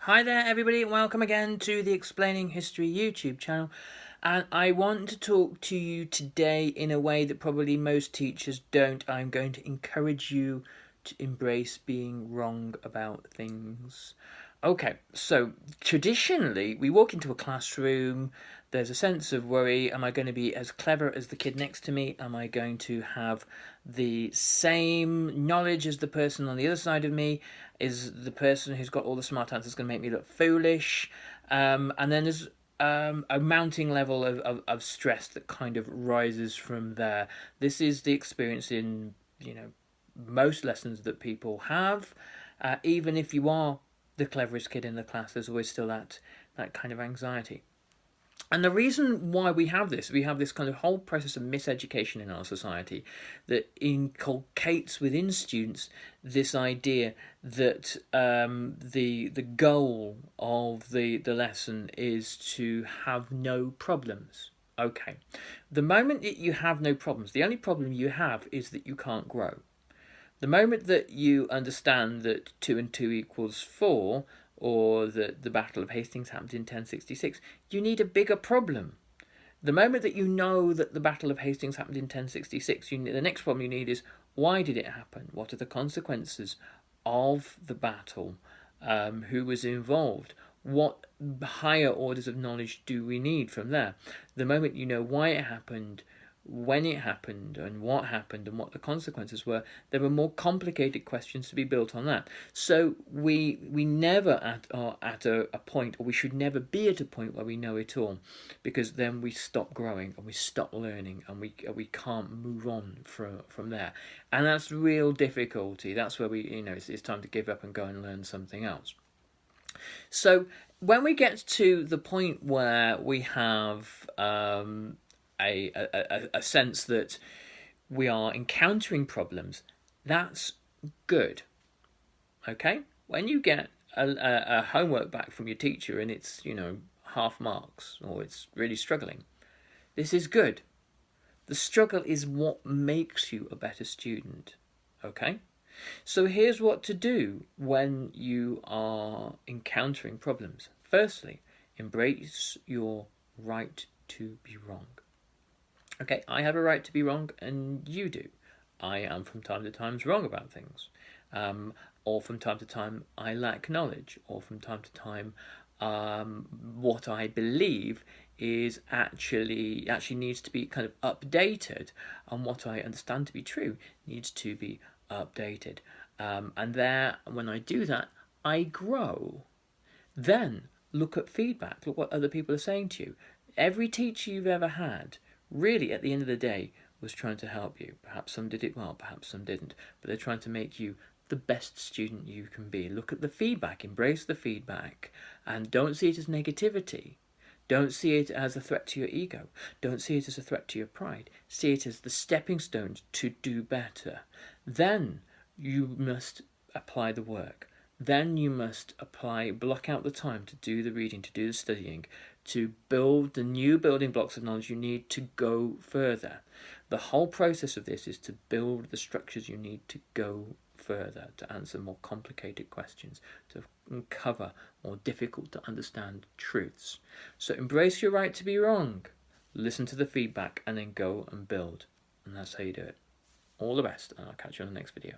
Hi there everybody, welcome again to the Explaining History YouTube channel, and I want to talk to you today in a way that probably most teachers don't. I'm going to encourage you to embrace being wrong about things. Okay, so traditionally we walk into a classroom, there's a sense of worry. Am I going to be as clever as the kid next to me? Am I going to have the same knowledge as the person on the other side of me? Is the person who's got all the smart answers going to make me look foolish? And then there's a mounting level of stress that kind of rises from there. This is the experience in, most lessons that people have. Even if you are the cleverest kid in the class, there's always still that kind of anxiety. And the reason why we have this kind of whole process of miseducation in our society that inculcates within students this idea that the goal of the lesson is to have no problems. Okay, the moment that you have no problems, the only problem you have is that you can't grow. The moment that you understand that 2 and 2 equals 4, or that the Battle of Hastings happened in 1066, you need a bigger problem. The moment that you know that the Battle of Hastings happened in 1066, the next problem you need is, why did it happen? What are the consequences of the battle? Who was involved? What higher orders of knowledge do we need from there? The moment you know why it happened, when it happened, and what the consequences were, there are more complicated questions to be built on that. So we never are at a point, or we should never be at a point where we know it all, because then we stop growing and we stop learning, and we can't move on from there, and that's real difficulty. That's where it's time to give up and go and learn something else. So when we get to the point where we have a sense that we are encountering problems, that's good. Okay? When you get a homework back from your teacher and it's, half marks, or it's really struggling, this is good. The struggle is what makes you a better student. Okay? So here's what to do when you are encountering problems. Firstly, embrace your right to be wrong. Okay, I have a right to be wrong, and you do. I am from time to time wrong about things, or from time to time I lack knowledge, or from time to time what I believe is actually needs to be kind of updated, and what I understand to be true needs to be updated. And there, when I do that, I grow. Then look at feedback. Look what other people are saying to you. Every teacher you've ever had, really, at the end of the day, was trying to help you. Perhaps some did it well, perhaps some didn't, but they're trying to make you the best student you can be. Look at the feedback, embrace the feedback, and don't see it as negativity. Don't see it as a threat to your ego. Don't see it as a threat to your pride. See it as the stepping stones to do better. Then you must apply the work. Then you must block out the time to do the reading, to do the studying, to build the new building blocks of knowledge you need to go further. The whole process of this is to build the structures you need to go further, to answer more complicated questions, to uncover more difficult to understand truths. So embrace your right to be wrong, listen to the feedback, and then go and build. And that's how you do it. All the best, and I'll catch you on the next video.